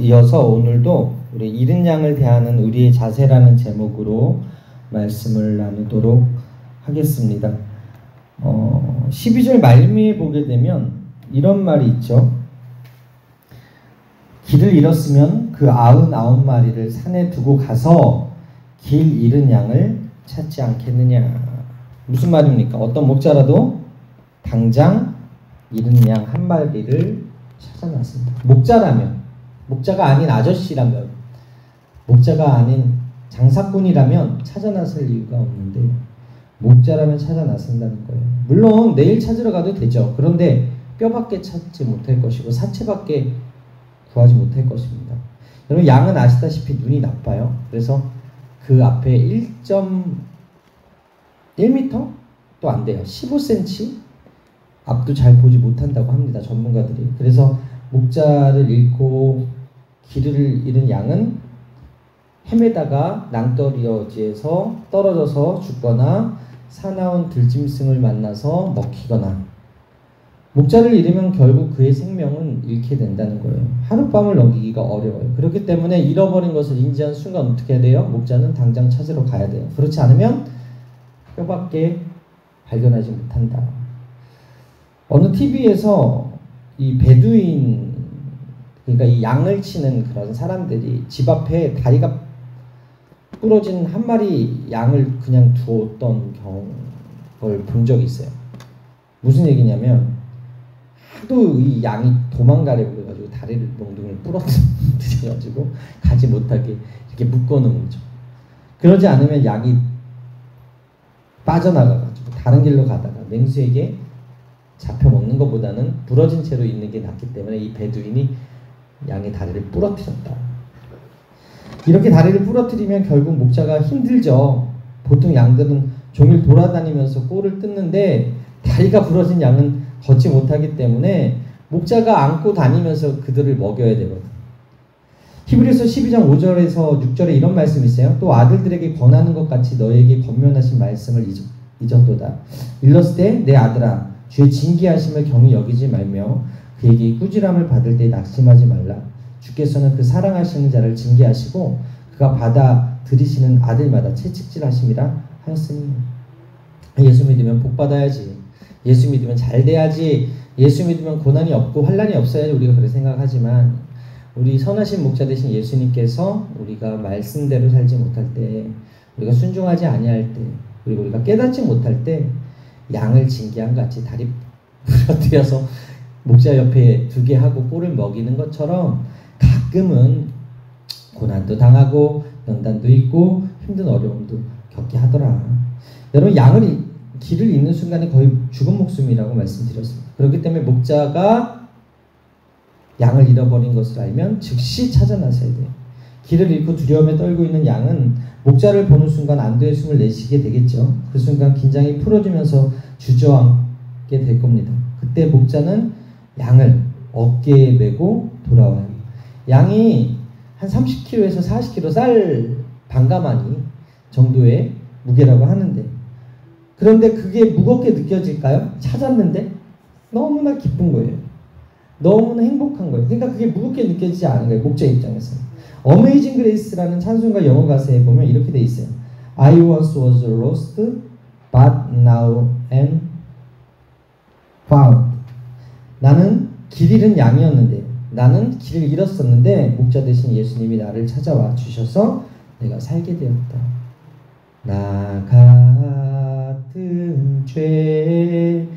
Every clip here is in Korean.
이어서 오늘도 우리 잃은 양을 대하는 우리의 자세라는 제목으로 말씀을 나누도록 하겠습니다. 12절 말미에 보게 되면 이런 말이 있죠. 길을 잃었으면 그 99마리를 산에 두고 가서 길 잃은 양을 찾지 않겠느냐. 무슨 말입니까? 어떤 목자라도 당장 잃은 양 한 마리를 찾아놨습니다. 목자가 아닌 아저씨라면, 목자가 아닌 장사꾼이라면 찾아 나설 이유가 없는데 목자라면 찾아 나선다는 거예요. 물론 내일 찾으러 가도 되죠. 그런데 뼈밖에 찾지 못할 것이고 사체밖에 구하지 못할 것입니다. 여러분, 양은 아시다시피 눈이 나빠요. 그래서 그 앞에 1.1m도 안 돼요. 15cm 앞도 잘 보지 못한다고 합니다. 전문가들이. 그래서 목자를 잃고 길을 잃은 양은 헤매다가 낭떠러지에서 떨어져서 죽거나 사나운 들짐승을 만나서 먹히거나, 목자를 잃으면 결국 그의 생명은 잃게 된다는 거예요. 하룻밤을 넘기기가 어려워요. 그렇기 때문에 잃어버린 것을 인지한 순간 어떻게 해야 돼요? 목자는 당장 찾으러 가야 돼요. 그렇지 않으면 뼈밖에 발견하지 못한다. 어느 TV에서 이 베두인, 그러니까 이 양을 치는 그런 사람들이 집 앞에 다리가 부러진 한 마리 양을 그냥 두었던 경우를 본 적이 있어요. 무슨 얘기냐면 하도 이 양이 도망가려고 그래가지고 다리를 몽둥이를 부러뜨려가지고 가지 못하게 이렇게 묶어놓은 거죠. 그러지 않으면 양이 빠져나가가지고 다른 길로 가다가 맹수에게 잡혀 먹는 것보다는 부러진 채로 있는 게 낫기 때문에 이 베두인이 양의 다리를 부러뜨렸다. 이렇게 다리를 부러뜨리면 결국 목자가 힘들죠. 보통 양들은 종일 돌아다니면서 꼴을 뜯는데 다리가 부러진 양은 걷지 못하기 때문에 목자가 안고 다니면서 그들을 먹여야 되거든. 히브리서 12장 5절에서 6절에 이런 말씀이 있어요. 또 아들들에게 권하는 것 같이 너에게 권면하신 말씀을 잊었도다. 일렀을 때 내 아들아 주의 징계하심을 경히 여기지 말며 그에게 꾸지람을 받을 때 낙심하지 말라. 주께서는 그 사랑하시는 자를 징계하시고 그가 받아 들이시는 아들마다 채찍질하심이라 하였으니. 예수 믿으면 복 받아야지. 예수 믿으면 잘 돼야지. 예수 믿으면 고난이 없고 환난이 없어야지 우리가 그렇게 생각하지만, 우리 선하신 목자 되신 예수님께서 우리가 말씀대로 살지 못할 때, 우리가 순종하지 아니할 때, 그리고 우리가 깨닫지 못할 때 양을 징계한 같이 다리 부러뜨려서 목자 옆에 두게 하고 꼴을 먹이는 것처럼 가끔은 고난도 당하고 연단도 있고 힘든 어려움도 겪게 하더라. 여러분, 길을 잃는 순간에 거의 죽은 목숨이라고 말씀드렸습니다. 그렇기 때문에 목자가 양을 잃어버린 것을 알면 즉시 찾아 나서야 돼요. 길을 잃고 두려움에 떨고 있는 양은 목자를 보는 순간 안도의 숨을 내쉬게 되겠죠. 그 순간 긴장이 풀어지면서 주저앉게 될 겁니다. 그때 목자는 양을 어깨에 메고 돌아와요. 양이 한 30kg에서 40kg 쌀 반가마니 정도의 무게라고 하는데, 그런데 그게 무겁게 느껴질까요? 찾았는데 너무나 기쁜 거예요. 너무나 행복한 거예요. 그러니까 그게 무겁게 느껴지지 않은 거예요. 목자 입장에서는. 어메이징 그레이스라는 찬송가 영어 가사에 보면 이렇게 돼 있어요. I once was lost, but now am found. 나는 길 잃은 양이었는데, 나는 길을 잃었었는데 목자 되신 예수님이 나를 찾아와 주셔서 내가 살게 되었다. 나 같은 죄인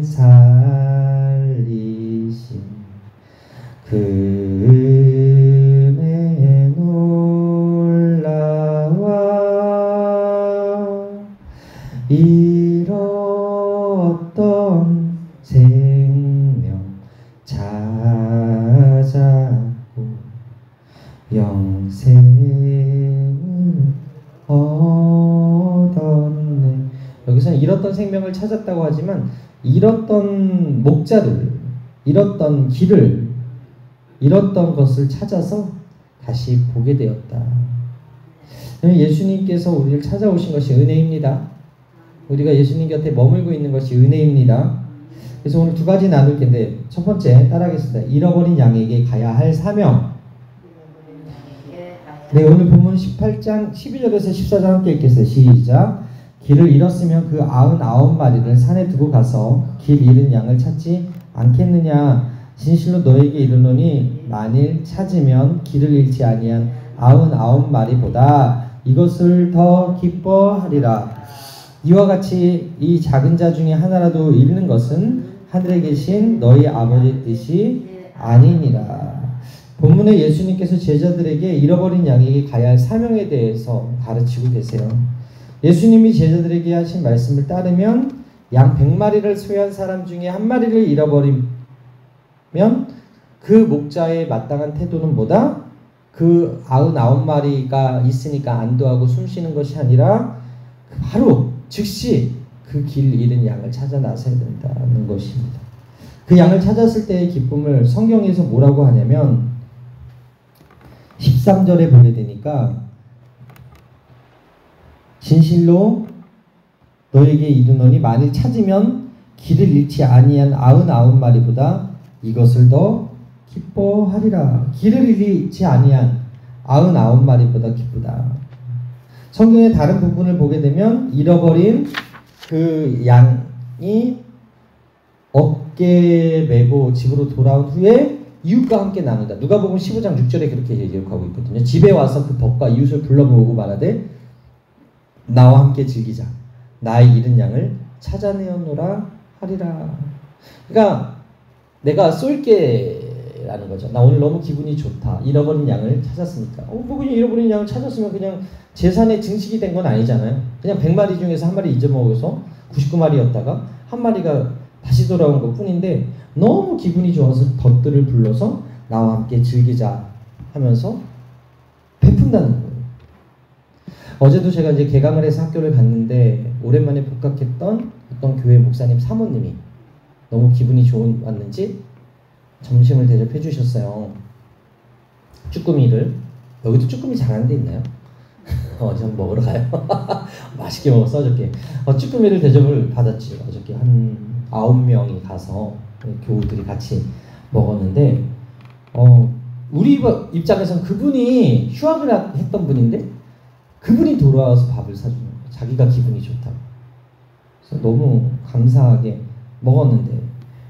살리신 그 은혜 놀라와 잃었던 생명 찾았고 영생을 얻었네. 여기서는 잃었던 생명을 찾았다고 하지만 잃었던 목자를, 잃었던 길을, 잃었던 것을 찾아서 다시 보게 되었다. 예수님께서 우리를 찾아오신 것이 은혜입니다. 우리가 예수님 곁에 머물고 있는 것이 은혜입니다. 그래서 오늘 두 가지 나눌 텐데, 첫 번째 따라하겠습니다. 잃어버린 양에게 가야 할 사명. 네, 오늘 본문 18장 12절에서 14절 함께 읽겠어요. 시작. 길을 잃었으면 그 99마리를 산에 두고 가서 길 잃은 양을 찾지 않겠느냐. 진실로 너에게 이르노니 만일 찾으면 길을 잃지 아니한 99마리보다 이것을 더 기뻐하리라. 이와 같이 이 작은 자 중에 하나라도 잃는 것은 하늘에 계신 너희 아버지의 뜻이 아니니라. 본문에 예수님께서 제자들에게 잃어버린 양에게 가야 할 사명에 대해서 가르치고 계세요. 예수님이 제자들에게 하신 말씀을 따르면 양 100마리를 소유한 사람 중에 한 마리를 잃어버리면 그 목자의 마땅한 태도는 뭐다? 그 99마리가 있으니까 안도하고 숨쉬는 것이 아니라 바로 즉시 그 길 잃은 양을 찾아 나서야 된다는 것입니다. 그 양을 찾았을 때의 기쁨을 성경에서 뭐라고 하냐면 13절에 보게 되니까 진실로 너에게 이르노니 만일 찾으면 길을 잃지 아니한 99마리보다 이것을 더 기뻐하리라. 길을 잃지 아니한 99마리보다 기쁘다. 성경의 다른 부분을 보게 되면 잃어버린 그 양이 어깨에 메고 집으로 돌아온 후에 이웃과 함께 나눈다. 누가복음 15장 6절에 그렇게 기록하고 있거든요. 집에 와서 그 벗과 이웃을 불러 모으고 말하되 나와 함께 즐기자. 나의 잃은 양을 찾아내었노라 하리라. 그러니까 내가 쏠게라는 거죠. 나 오늘 너무 기분이 좋다. 잃어버린 양을 찾았으니까. 뭐 그냥 잃어버린 양을 찾았으면 그냥 재산의 증식이 된 건 아니잖아요. 그냥 100마리 중에서 한 마리 잊어먹어서 99마리였다가 한 마리가 다시 돌아온 것 뿐인데 너무 기분이 좋아서 덧들을 불러서 나와 함께 즐기자 하면서 베푼다는 거예요. 어제도 제가 이제 개강을 해서 학교를 갔는데 오랜만에 복학했던 어떤 교회 목사님 사모님이 너무 기분이 좋았는지 점심을 대접해 주셨어요. 쭈꾸미를. 여기도 쭈꾸미 잘하는 데 있나요? 좀 먹으러 가요. 맛있게 먹었어 어저께. 쭈꾸미를 대접을 받았지. 어저께 한 9명이 가서 교우들이 같이 먹었는데 우리 입장에선 그분이 휴학을 했던 분인데 그분이 돌아와서 밥을 사주는 거예요. 자기가 기분이 좋다고. 그래서 너무 감사하게 먹었는데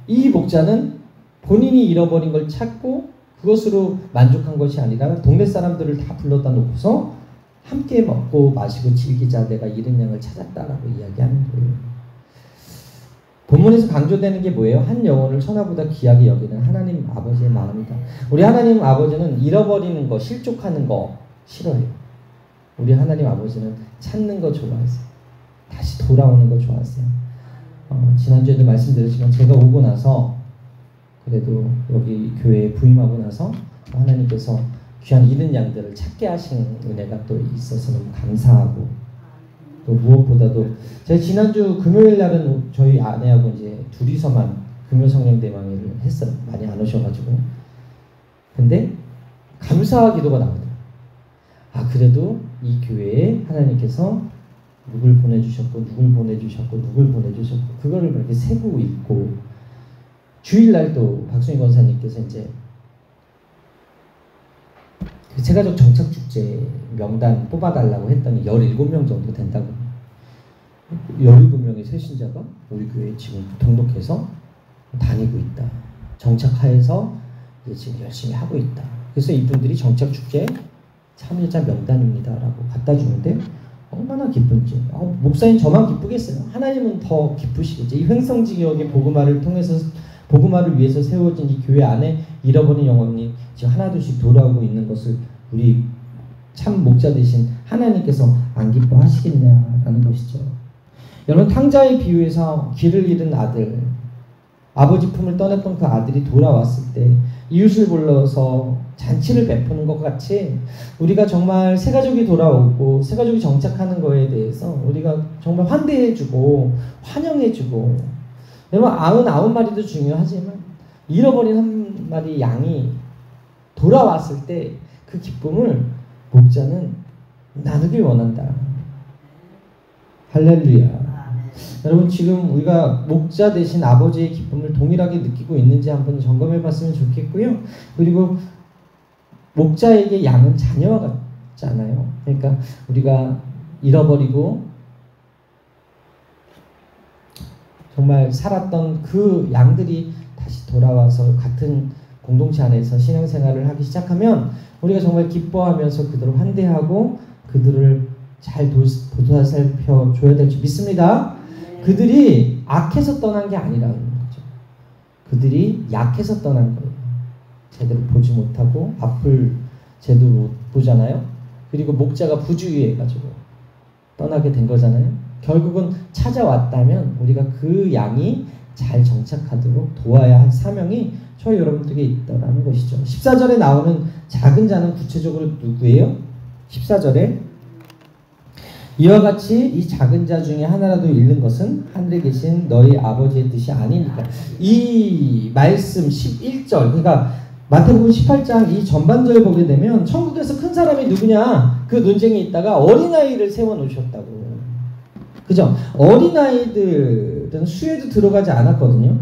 이 목자는 본인이 잃어버린 걸 찾고 그것으로 만족한 것이 아니라 동네 사람들을 다 불러다 놓고서 함께 먹고 마시고 즐기자. 내가 잃은 양을 찾았다라고 이야기하는 거예요. 본문에서 강조되는 게 뭐예요? 한 영혼을 천하보다 귀하게 여기는 하나님 아버지의 마음이다. 우리 하나님 아버지는 잃어버리는 거, 실족하는 거 싫어해요. 우리 하나님 아버지는 찾는 거 좋아하세요. 다시 돌아오는 거 좋아하세요. 지난주에도 말씀드렸지만 제가 오고 나서 그래도 여기 교회에 부임하고 나서 하나님께서 귀한 잃은 양들을 찾게 하신 은혜가 또 있어서 너무 감사하고 또 무엇보다도 제가 지난주 금요일 날은 저희 아내하고 이제 둘이서만 금요 성령 대망회를 했어요. 많이 안 오셔가지고. 근데 감사 기도가 나오더라고요. 그래도 이 교회에 하나님께서 누굴 보내주셨고 누굴 보내주셨고 누굴 보내주셨고 그거를 그렇게 세고 있고 주일날도 박순희 권사님께서 이제 세가족 정착축제 명단 뽑아달라고 했더니 17명 정도 된다고. 17명의 새신자가 우리 교회에 지금 등록해서 다니고 있다. 정착하여서 지금 열심히 하고 있다. 그래서 이분들이 정착축제 참여자 명단입니다 라고 갖다 주는데 얼마나 기쁜지. 목사님 저만 기쁘겠어요. 하나님은 더 기쁘시겠죠. 이 횡성지역의 복음화를 통해서 복음화를 위해서 세워진 이 교회 안에 잃어버린 영혼이 지금 하나둘씩 돌아오고 있는 것을 우리 참 목자 되신 하나님께서 안 기뻐하시겠냐라는 것이죠. 여러분 탕자의 비유에서 길을 잃은 아들, 아버지 품을 떠났던 그 아들이 돌아왔을 때 이웃을 불러서 잔치를 베푸는 것 같이 우리가 정말 새가족이 돌아오고 새가족이 정착하는 거에 대해서 우리가 정말 환대해주고 환영해주고, 여러분 99마리도 중요하지만 잃어버린 한 마리 양이 돌아왔을 때 그 기쁨을 목자는 나누길 원한다. 할렐루야. 여러분 지금 우리가 목자 되신 아버지의 기쁨을 동일하게 느끼고 있는지 한번 점검해 봤으면 좋겠고요. 그리고 목자에게 양은 자녀와 않아요. 그러니까 우리가 잃어버리고 정말 살았던 그 양들이 다시 돌아와서 같은 공동체 안에서 신앙생활을 하기 시작하면 우리가 정말 기뻐하면서 그들을 환대하고 그들을 잘 보살펴 줘야 될 줄 믿습니다. 그들이 악해서 떠난 게 아니라는 거죠. 그들이 약해서 떠난 거예요. 제대로 보지 못하고 앞을 제대로 못 보잖아요. 그리고 목자가 부주의해가지고 떠나게 된 거잖아요. 결국은 찾아왔다면 우리가 그 양이 잘 정착하도록 도와야 할 사명이 저희 여러분들에게 있다는 것이죠. 14절에 나오는 작은 자는 구체적으로 누구예요? 14절에 이와 같이 이 작은 자 중에 하나라도 잃는 것은 하늘에 계신 너희 아버지의 뜻이 아니니까. 이 말씀 11절, 그러니까 마태복음 18장 이 전반절 보게 되면 천국에서 큰 사람이 누구냐 그 논쟁이 있다가 어린아이를 세워놓으셨다고. 그죠? 어린아이들은 수에도 들어가지 않았거든요.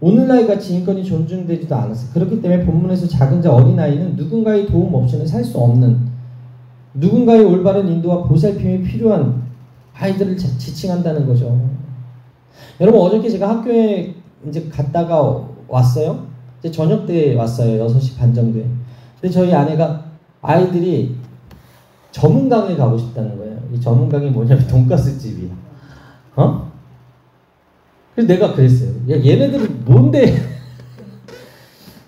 오늘날 같이 인권이 존중되지도 않았어요. 그렇기 때문에 본문에서 작은 자 어린아이는 누군가의 도움 없이는 살 수 없는, 누군가의 올바른 인도와 보살핌이 필요한 아이들을 지칭한다는 거죠. 여러분, 어저께 제가 학교에 이제 갔다가 왔어요. 이제 저녁 때 왔어요. 6시 반 정도에. 근데 저희 아내가 아이들이 저문강에 가고 싶다는 거예요. 이 저문강이 뭐냐면 돈가스 집이야. 그래서 내가 그랬어요. 야, 얘네들은 뭔데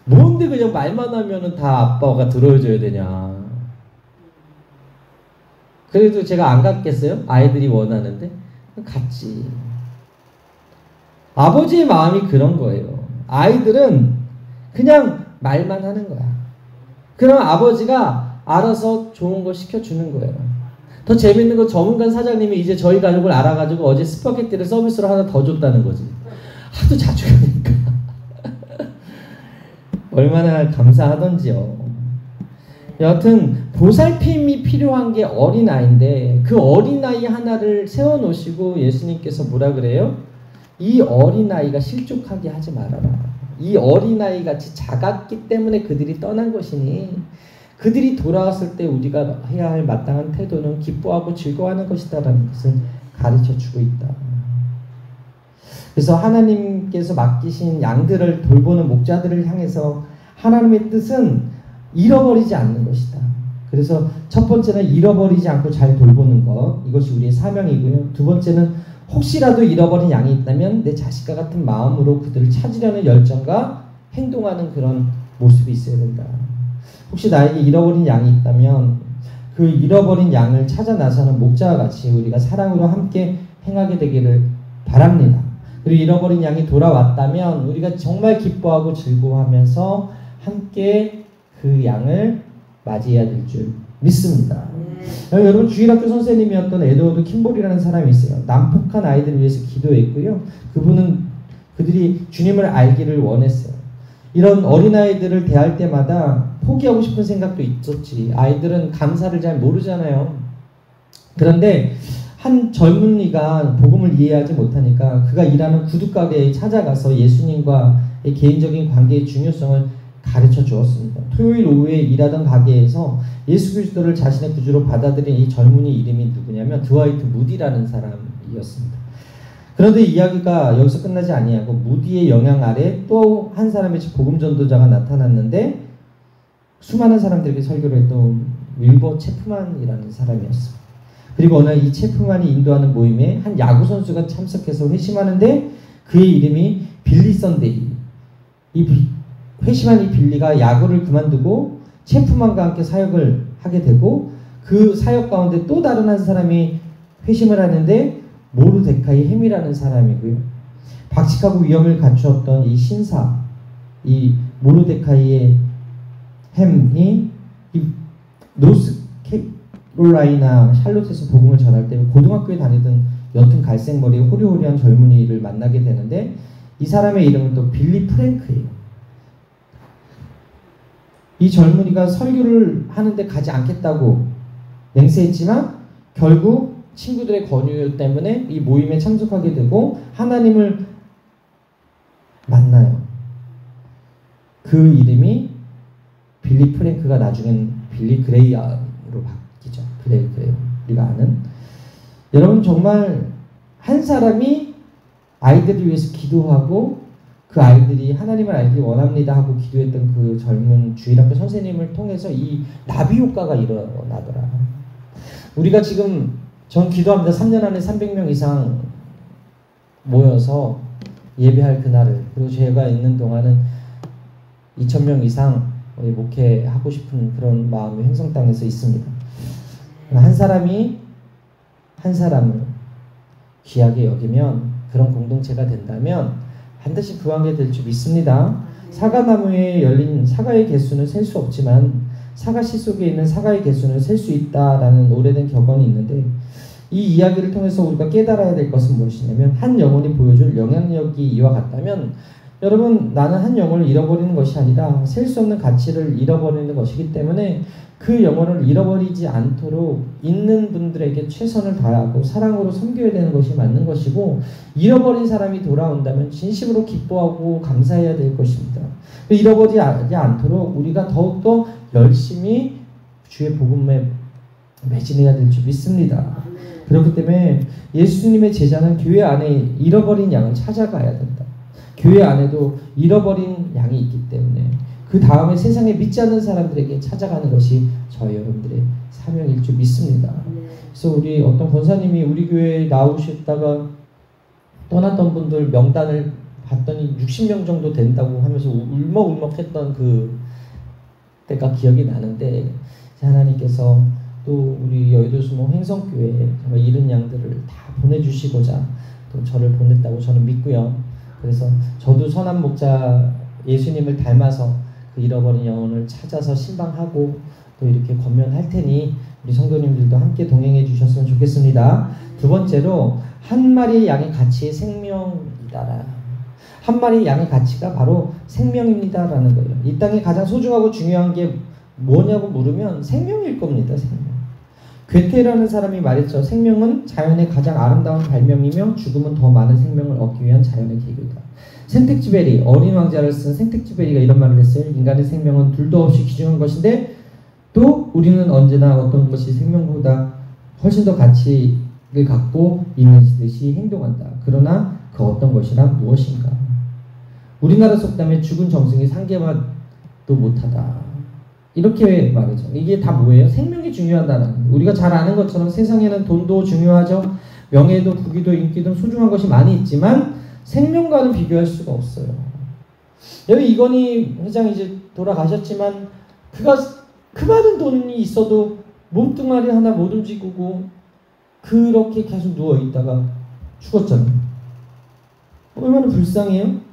그냥 말만 하면은 다 아빠가 들어줘야 되냐. 그래도 제가 안 갔겠어요? 아이들이 원하는데 갔지. 아버지의 마음이 그런 거예요. 아이들은 그냥 말만 하는 거야. 그럼 아버지가 알아서 좋은 거 시켜주는 거예요. 더 재밌는 건 전문관 사장님이 이제 저희 가족을 알아가지고 어제 스파게티를 서비스로 하나 더 줬다는 거지. 하도 자주 가니까. 얼마나 감사하던지요. 여하튼 보살핌이 필요한 게 어린아이인데 그 어린아이 하나를 세워놓으시고 예수님께서 뭐라 그래요? 이 어린아이가 실족하게 하지 말아라. 이 어린아이 같이 작았기 때문에 그들이 떠난 것이니 그들이 돌아왔을 때 우리가 해야 할 마땅한 태도는 기뻐하고 즐거워하는 것이다라는 것을 가르쳐주고 있다. 그래서 하나님께서 맡기신 양들을 돌보는 목자들을 향해서 하나님의 뜻은 잃어버리지 않는 것이다. 그래서 첫 번째는 잃어버리지 않고 잘 돌보는 것, 이것이 우리의 사명이고요. 두 번째는 혹시라도 잃어버린 양이 있다면 내 자식과 같은 마음으로 그들을 찾으려는 열정과 행동하는 그런 모습이 있어야 된다. 혹시 나에게 잃어버린 양이 있다면 그 잃어버린 양을 찾아 나서는 목자와 같이 우리가 사랑으로 함께 행하게 되기를 바랍니다. 그리고 잃어버린 양이 돌아왔다면 우리가 정말 기뻐하고 즐거워하면서 함께 그 양을 맞이해야 될 줄 믿습니다. 여러분, 주일학교 선생님이었던 에드워드 킴볼이라는 사람이 있어요. 난폭한 아이들을 위해서 기도했고요. 그분은 그들이 주님을 알기를 원했어요. 이런 어린아이들을 대할 때마다 포기하고 싶은 생각도 있었지. 아이들은 감사를 잘 모르잖아요. 그런데 한 젊은이가 복음을 이해하지 못하니까 그가 일하는 구두가게에 찾아가서 예수님과의 개인적인 관계의 중요성을 가르쳐 주었습니다. 토요일 오후에 일하던 가게에서 예수 그리스도를 자신의 구주로 받아들인 이 젊은이 이름이 누구냐면 드와이트 무디라는 사람이었습니다. 그런데 이야기가 여기서 끝나지 아니하고 무디의 영향 아래 또 한 사람의 복음 전도자가 나타났는데 수많은 사람들에게 설교를 했던 윌버 체프만이라는 사람이었습니다. 그리고 어느 날 이 체프만이 인도하는 모임에 한 야구 선수가 참석해서 회심하는데 그의 이름이 빌리 선데이. 이 회심한 이 빌리가 야구를 그만두고 체프만과 함께 사역을 하게 되고 그 사역 가운데 또 다른 한 사람이 회심을 하는데 모르데카이 햄이라는 사람이고요. 박식하고 위엄을 갖추었던 이 신사, 이 모르데카이의 햄이 이 노스캐롤라이나 샬롯에서 복음을 전할 때 고등학교에 다니던 옅은 갈색머리 호리호리한 젊은이를 만나게 되는데 이 사람의 이름은 또 빌리 프랭크예요. 이 젊은이가 설교를 하는데 가지 않겠다고 맹세했지만 결국 친구들의 권유 때문에 이 모임에 참석하게 되고 하나님을 만나요. 그 이름이 빌리 프랭크가 나중엔 빌리 그레이엄으로 그래요. 우리가 아는. 여러분 정말 한 사람이 아이들을 위해서 기도하고 그 아이들이 하나님을 알기 원합니다 하고 기도했던 그 젊은 주일학교 선생님을 통해서 이 나비 효과가 일어나더라. 우리가 지금 전 기도합니다. 3년 안에 300명 이상 모여서 예배할 그날을, 그리고 제가 있는 동안은 2,000명 이상 목회하고 싶은 그런 마음이 횡성 땅에서 있습니다. 한 사람이 한 사람을 귀하게 여기면, 그런 공동체가 된다면 반드시 부흥하게 될 줄 믿습니다. 사과나무에 열린 사과의 개수는 셀 수 없지만 사과씨 속에 있는 사과의 개수는 셀 수 있다라는 오래된 격언이 있는데, 이 이야기를 통해서 우리가 깨달아야 될 것은 무엇이냐면, 한 영혼이 보여줄 영향력이 이와 같다면, 여러분, 나는 한 영혼을 잃어버리는 것이 아니라 셀 수 없는 가치를 잃어버리는 것이기 때문에 그 영혼을 잃어버리지 않도록 있는 분들에게 최선을 다하고 사랑으로 섬겨야 되는 것이 맞는 것이고, 잃어버린 사람이 돌아온다면 진심으로 기뻐하고 감사해야 될 것입니다. 잃어버리지 않도록 우리가 더욱더 열심히 주의 복음에 매진해야 될 줄 믿습니다. 그렇기 때문에 예수님의 제자는 교회 안에 잃어버린 양을 찾아가야 된다. 교회 안에도 잃어버린 양이 있기 때문에 그 다음에 세상에 믿지 않는 사람들에게 찾아가는 것이 저희 여러분들의 사명일 줄 믿습니다. 그래서 우리 어떤 권사님이 우리 교회에 나오셨다가 떠났던 분들 명단을 봤더니 60명 정도 된다고 하면서 울먹울먹했던 그 때가 기억이 나는데, 하나님께서 또 우리 여의도 수목 횡성교회에 정말 잃은 양들을 다 보내주시고자 또 저를 보냈다고 저는 믿고요. 그래서 저도 선한 목자 예수님을 닮아서 그 잃어버린 영혼을 찾아서 신방하고 또 이렇게 권면할 테니 우리 성도님들도 함께 동행해 주셨으면 좋겠습니다. 두 번째로, 한 마리의 양의 가치 생명이다. 한 마리의 양의 가치가 바로 생명입니다라는 거예요. 이 땅에 가장 소중하고 중요한 게 뭐냐고 물으면 생명일 겁니다. 생명. 괴테라는 사람이 말했죠. 생명은 자연의 가장 아름다운 발명이며 죽음은 더 많은 생명을 얻기 위한 자연의 계교다. 생텍쥐베리, 어린 왕자를 쓴 생텍쥐베리가 이런 말을 했어요. 인간의 생명은 둘도 없이 귀중한 것인데 또 우리는 언제나 어떤 것이 생명보다 훨씬 더 가치를 갖고 있는 듯이 행동한다. 그러나 그 어떤 것이란 무엇인가? 우리나라 속담에 죽은 정승이 상계만도 못하다. 이렇게 말하죠. 이게 다 뭐예요? 생명이 중요하다는. 우리가 잘 아는 것처럼 세상에는 돈도 중요하죠. 명예도 부귀도 인기 등 소중한 것이 많이 있지만 생명과는 비교할 수가 없어요. 여기 이건희 회장 이제 돌아가셨지만 그가 그 많은 돈이 있어도 몸뚱아리 하나 못 움직이고 그렇게 계속 누워있다가 죽었잖아요. 얼마나 불쌍해요?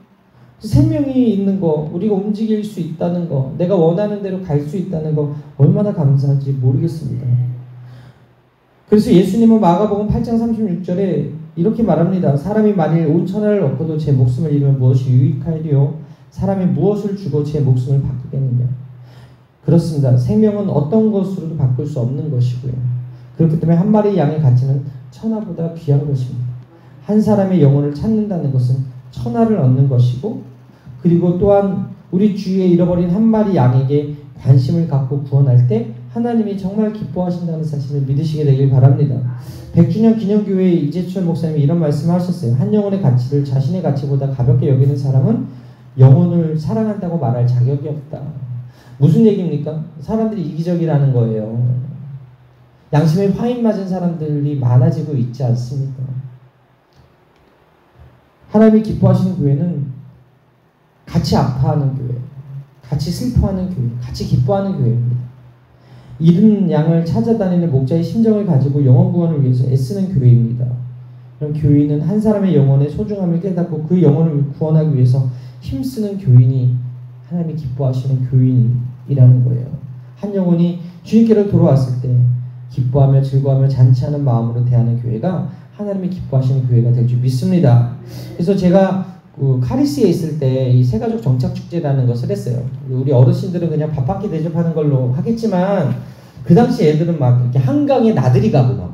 생명이 있는 거, 우리가 움직일 수 있다는 거, 내가 원하는 대로 갈 수 있다는 거 얼마나 감사한지 모르겠습니다. 그래서 예수님은 마가복음 8장 36절에 이렇게 말합니다. 사람이 만일 온 천하를 얻고도 제 목숨을 잃으면 무엇이 유익하리요? 사람이 무엇을 주고 제 목숨을 바꾸겠느냐? 그렇습니다. 생명은 어떤 것으로도 바꿀 수 없는 것이고요. 그렇기 때문에 한 마리의 양의 가치는 천하보다 귀한 것입니다. 한 사람의 영혼을 찾는다는 것은 천하를 얻는 것이고, 그리고 또한 우리 주위에 잃어버린 한 마리 양에게 관심을 갖고 구원할 때 하나님이 정말 기뻐하신다는 사실을 믿으시게 되길 바랍니다. 100주년 기념교회 이재철 목사님이 이런 말씀을 하셨어요. 한 영혼의 가치를 자신의 가치보다 가볍게 여기는 사람은 영혼을 사랑한다고 말할 자격이 없다. 무슨 얘기입니까? 사람들이 이기적이라는 거예요. 양심에 화인 맞은 사람들이 많아지고 있지 않습니까? 하나님이 기뻐하시는 교회는 같이 아파하는 교회, 같이 슬퍼하는 교회, 같이 기뻐하는 교회입니다. 잃은 양을 찾아다니는 목자의 심정을 가지고 영혼 구원을 위해서 애쓰는 교회입니다. 그럼 교인은 한 사람의 영혼의 소중함을 깨닫고 그 영혼을 구원하기 위해서 힘쓰는 교인이 하나님이 기뻐하시는 교인이라는 거예요. 한 영혼이 주님께로 돌아왔을 때 기뻐하며 즐거워하며 잔치하는 마음으로 대하는 교회가 하나님이 기뻐하시는 교회가 될 줄 믿습니다. 그래서 제가 그 카리스에 있을 때 이 새가족 정착축제라는 것을 했어요. 우리 어르신들은 그냥 밥 한 끼 대접하는 걸로 하겠지만 그 당시 애들은 막 이렇게 한강에 나들이 가고 막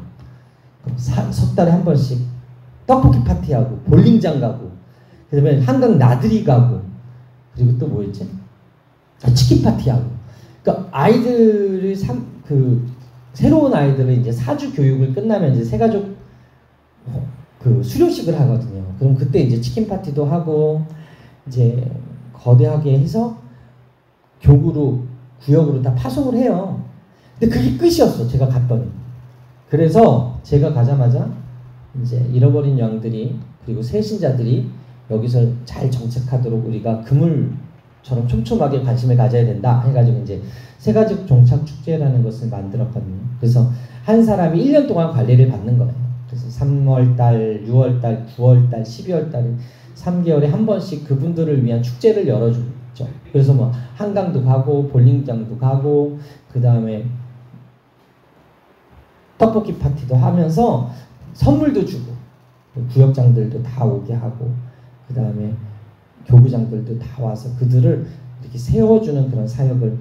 석 달에 한 번씩 떡볶이 파티하고 볼링장 가고 그다음에 한강 나들이 가고 그리고 또 뭐 있지? 치킨 파티하고. 그러니까 아이들이 새로운 아이들은 이제 사주 교육을 끝나면 이제 새가족 그 수료식을 하거든요. 그럼 그때 이제 치킨 파티도 하고 이제 거대하게 해서 교구로 구역으로 다 파송을 해요. 근데 그게 끝이었어. 제가 갔더니. 그래서 제가 가자마자 이제 잃어버린 양들이 그리고 새신자들이 여기서 잘 정착하도록 우리가 그물처럼 촘촘하게 관심을 가져야 된다 해가지고 이제 새가족 종착 축제라는 것을 만들었거든요. 그래서 한 사람이 1년 동안 관리를 받는 거예요. 그래서 3월달, 6월달, 9월달, 12월달 3개월에 한 번씩 그분들을 위한 축제를 열어주죠. 그래서 뭐 한강도 가고 볼링장도 가고 그 다음에 떡볶이 파티도 하면서 선물도 주고 구역장들도 다 오게 하고 그 다음에 교구장들도 다 와서 그들을 이렇게 세워주는 그런 사역을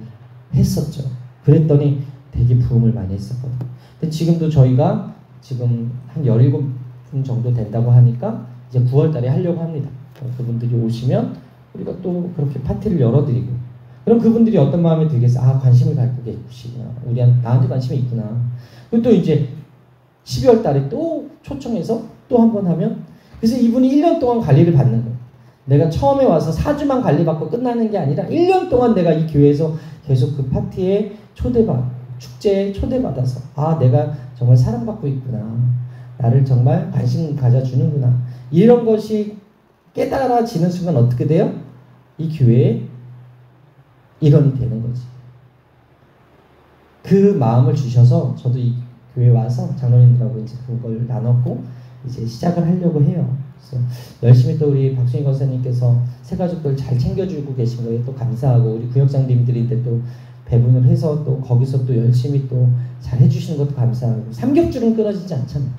했었죠. 그랬더니 되게 부흥을 많이 했었거든요. 근데 지금도 저희가 지금 한 17분 정도 된다고 하니까 이제 9월 달에 하려고 합니다. 그분들이 오시면 우리가 또 그렇게 파티를 열어드리고 그럼 그분들이 어떤 마음이 들겠어? 아, 관심을 갖고 계시구나. 나한테 관심이 있구나. 그리고 또 이제 12월 달에 또 초청해서 또 한 번 하면 그래서 이분이 1년 동안 관리를 받는 거예요. 내가 처음에 와서 4주만 관리받고 끝나는 게 아니라 1년 동안 내가 이 교회에서 계속 그 파티에 축제에 초대받아서 아, 내가 정말 사랑받고 있구나. 나를 정말 관심 가져주는구나. 이런 것이 깨달아지는 순간 어떻게 돼요? 이 교회의 일원이 되는 거지. 그 마음을 주셔서 저도 이 교회에 와서 장로님들하고 이제 그걸 나눴고 이제 시작을 하려고 해요. 그래서 열심히 또 우리 박순희 권사님께서 새가족들 잘 챙겨주고 계신 거에 또 감사하고 우리 구역장님들인데 또 배분을 해서 또 거기서 또 열심히 또 잘 해주시는 것도 감사하고 삼겹줄은 끊어지지 않잖아요.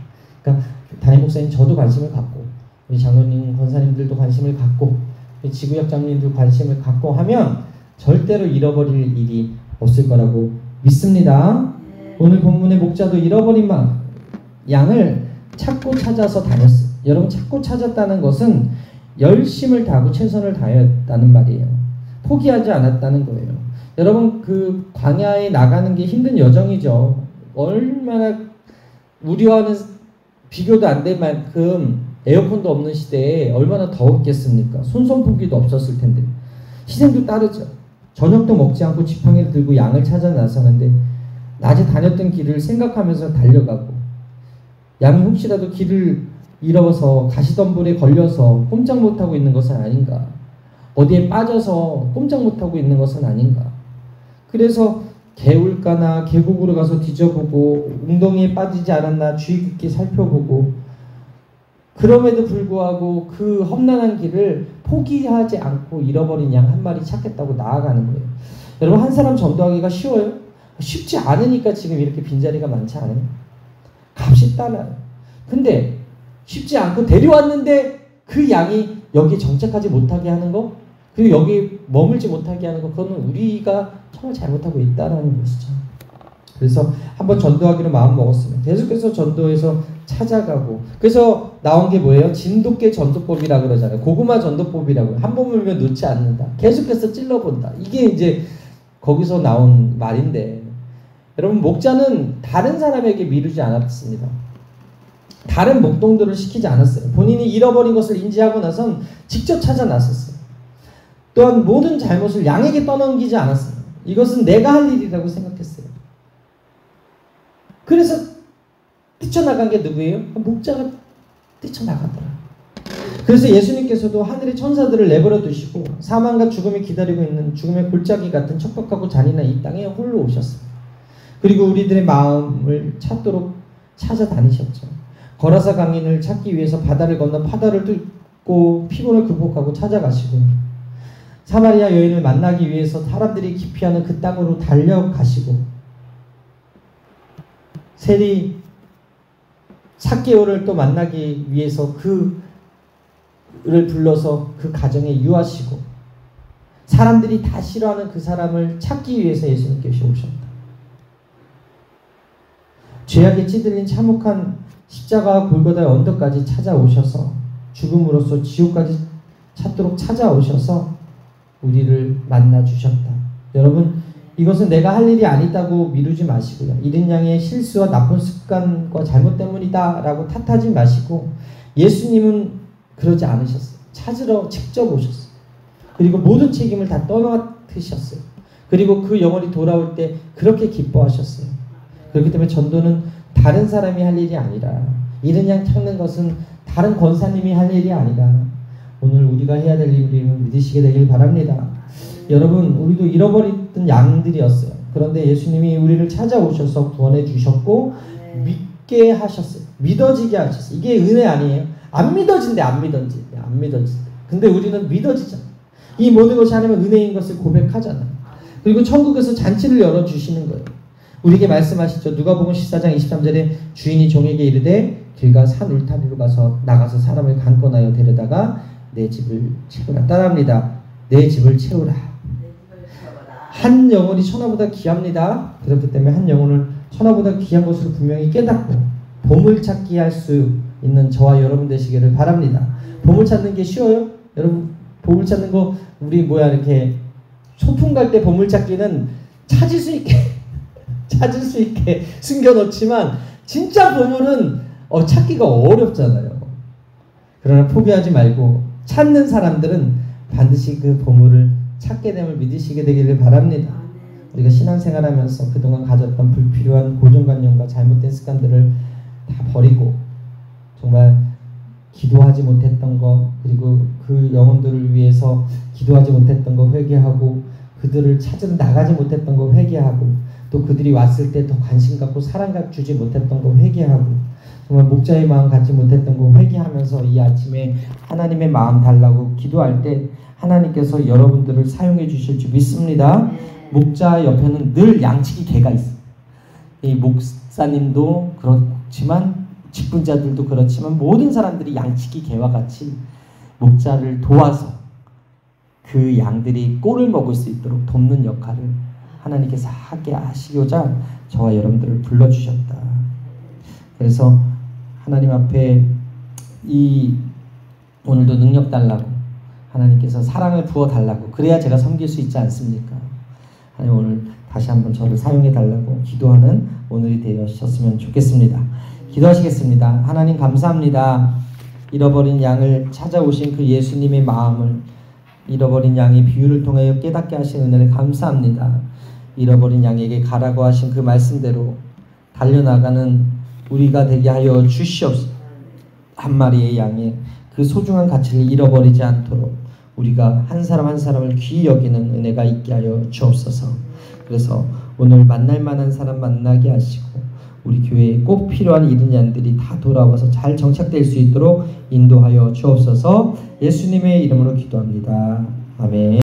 그러니까 담임 목사님 저도 관심을 갖고 우리 장로님 권사님들도 관심을 갖고 우리 지구역 장로님들 관심을 갖고 하면 절대로 잃어버릴 일이 없을 거라고 믿습니다. 오늘 본문의 목자도 잃어버린 양을 찾고 찾아서 다녔어요. 여러분 찾고 찾았다는 것은 열심을 다하고 최선을 다했다는 말이에요. 포기하지 않았다는 거예요. 여러분 그 광야에 나가는 게 힘든 여정이죠. 얼마나 우리와는 비교도 안 될 만큼 에어컨도 없는 시대에 얼마나 더웠겠습니까? 손선풍기도 없었을 텐데 희생도 따르죠. 저녁도 먹지 않고 지팡이를 들고 양을 찾아 나서는데 낮에 다녔던 길을 생각하면서 달려가고 양이 혹시라도 길을 잃어서 가시덤불에 걸려서 꼼짝 못하고 있는 것은 아닌가, 어디에 빠져서 꼼짝 못하고 있는 것은 아닌가. 그래서 개울가나 계곡으로 가서 뒤져보고 웅덩이에 빠지지 않았나 주의 깊게 살펴보고 그럼에도 불구하고 그 험난한 길을 포기하지 않고 잃어버린 양 한 마리 찾겠다고 나아가는 거예요. 여러분 한 사람 전도하기가 쉬워요? 쉽지 않으니까 지금 이렇게 빈자리가 많지 않아요? 값이 따라요. 근데 쉽지 않고 데려왔는데 그 양이 여기 정착하지 못하게 하는 거, 그리고 여기 머물지 못하게 하는 거, 그거는 우리가 정말 잘못하고 있다라는 것이죠. 그래서 한번 전도하기로 마음 먹었으면 계속해서 전도해서 찾아가고, 그래서 나온 게 뭐예요? 진돗개 전도법이라 그러잖아요. 고구마 전도법이라고요. 한 번 물면 놓지 않는다. 계속해서 찔러본다. 이게 이제 거기서 나온 말인데, 여러분 목자는 다른 사람에게 미루지 않았습니다. 다른 목동들을 시키지 않았어요. 본인이 잃어버린 것을 인지하고 나선 직접 찾아 나섰어요. 또한 모든 잘못을 양에게 떠넘기지 않았어요. 이것은 내가 할 일이라고 생각했어요. 그래서 뛰쳐나간 게 누구예요? 목자가 뛰쳐나가더라. 그래서 예수님께서도 하늘의 천사들을 내버려 두시고 사망과 죽음이 기다리고 있는 죽음의 골짜기 같은 척박하고 잔인한 이 땅에 홀로 오셨어요. 그리고 우리들의 마음을 찾도록 찾아다니셨죠. 거라사 강인을 찾기 위해서 바다를 건너 파도를 뚫고 피곤을 극복하고 찾아가시고, 사마리아 여인을 만나기 위해서 사람들이 기피하는 그 땅으로 달려가시고, 세리 삭개오를 또 만나기 위해서 그를 불러서 그 가정에 유하시고, 사람들이 다 싫어하는 그 사람을 찾기 위해서 예수님께서 오셨다. 죄악에 찌들린 참혹한 십자가 골고다의 언덕까지 찾아오셔서 죽음으로써 지옥까지 찾도록 찾아오셔서 우리를 만나 주셨다. 여러분 이것은 내가 할 일이 아니다고 미루지 마시고요. 이른 양의 실수와 나쁜 습관과 잘못 때문이다 라고 탓하지 마시고, 예수님은 그러지 않으셨어요. 찾으러 직접 오셨어요. 그리고 모든 책임을 다 떠맡으셨어요. 그리고 그 영혼이 돌아올 때 그렇게 기뻐하셨어요. 그렇기 때문에 전도는 다른 사람이 할 일이 아니라, 이른 양 찾는 것은 다른 권사님이 할 일이 아니라 오늘 우리가 해야 될 일임을 믿으시게 되길 바랍니다. 여러분, 우리도 잃어버렸던 양들이었어요. 그런데 예수님이 우리를 찾아오셔서 구원해 주셨고 믿게 하셨어요. 믿어지게 하셨어요. 이게 은혜 아니에요? 안 믿어진대. 안 믿어진대. 근데 우리는 믿어지잖아요. 이 모든 것이 하나님의 은혜인 것을 고백하잖아요. 그리고 천국에서 잔치를 열어주시는 거예요. 우리에게 말씀하시죠. 누가복음 14장 23절에 주인이 종에게 이르되 길가 산 울타리로 나가서 사람을 강권하여 데려다가 내 집을 채우라. 따라합니다. 내 집을 채우라. 한 영혼이 천하보다 귀합니다. 그렇기 때문에 한 영혼을 천하보다 귀한 것으로 분명히 깨닫고 보물찾기 할 수 있는 저와 여러분 되시기를 바랍니다. 보물 찾는 게 쉬워요? 여러분, 보물 찾는 거 우리 이렇게 소풍 갈 때 보물 찾기는 찾을 수 있게 숨겨놓지만 진짜 보물은 찾기가 어렵잖아요. 그러나 포기하지 말고 찾는 사람들은 반드시 그 보물을 찾게 됨을 믿으시게 되기를 바랍니다. 우리가 신앙생활하면서 그동안 가졌던 불필요한 고정관념과 잘못된 습관들을 다 버리고 정말 기도하지 못했던 것, 그리고 그 영혼들을 위해서 기도하지 못했던 거 회개하고, 그들을 찾으러 나가지 못했던 거 회개하고, 또 그들이 왔을 때 더 관심 갖고 사랑 주지 못했던 거 회개하고, 정말 목자의 마음 갖지 못했던 거 회개하면서 이 아침에 하나님의 마음 달라고 기도할 때 하나님께서 여러분들을 사용해 주실 줄 믿습니다. 목자 옆에는 늘 양치기 개가 있어요. 이 목사님도 그렇지만 직분자들도 그렇지만 모든 사람들이 양치기 개와 같이 목자를 도와서 그 양들이 꼴을 먹을 수 있도록 돕는 역할을 하나님께서 하게 하시고자 저와 여러분들을 불러주셨다. 그래서 하나님 앞에 오늘도 능력 달라고, 하나님께서 사랑을 부어 달라고, 그래야 제가 섬길 수 있지 않습니까? 하나님, 오늘 다시 한번 저를 사용해 달라고 기도하는 오늘이 되셨으면 좋겠습니다. 기도하시겠습니다. 하나님, 감사합니다. 잃어버린 양을 찾아오신 그 예수님의 마음을, 잃어버린 양의 비유를 통하여 깨닫게 하신 은혜를 감사합니다. 잃어버린 양에게 가라고 하신 그 말씀대로 달려나가는 우리가 되게 하여 주시옵소서. 한 마리의 양의 그 소중한 가치를 잃어버리지 않도록 우리가 한 사람 한 사람을 귀히 여기는 은혜가 있게 하여 주옵소서. 그래서 오늘 만날 만한 사람 만나게 하시고 우리 교회에 꼭 필요한 이른 양들이 다 돌아와서 잘 정착될 수 있도록 인도하여 주옵소서. 예수님의 이름으로 기도합니다. 아멘.